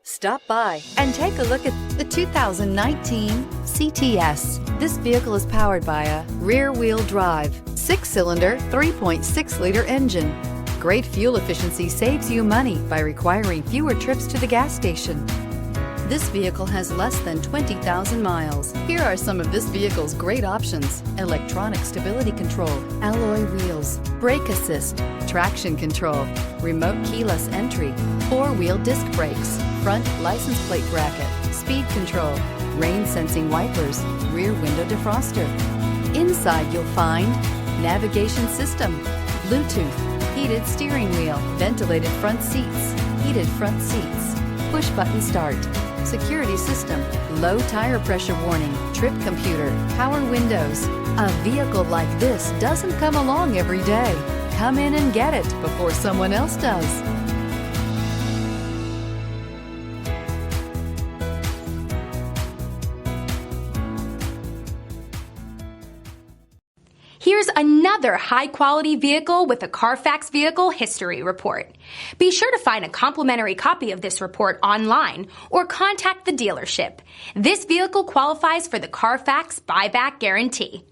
Stop by and take a look at the 2019 CTS. This vehicle is powered by a rear-wheel drive, 6-cylinder, 3.6-liter engine. Great fuel efficiency saves you money by requiring fewer trips to the gas station. This vehicle has less than 20,000 miles. Here are some of this vehicle's great options: electronic stability control, alloy wheels, brake assist, traction control, remote keyless entry, 4-wheel disc brakes, front license plate bracket, speed control, rain sensing wipers, rear window defroster. Inside you'll find navigation system, Bluetooth, heated steering wheel, ventilated front seats, heated front seats, push button start, security system, low tire pressure warning, trip computer, power windows. A vehicle like this doesn't come along every day. Come in and get it before someone else does. Here's another high-quality vehicle with a CARFAX Vehicle History Report. Be sure to find a complimentary copy of this report online or contact the dealership. This vehicle qualifies for the CARFAX Buyback Guarantee.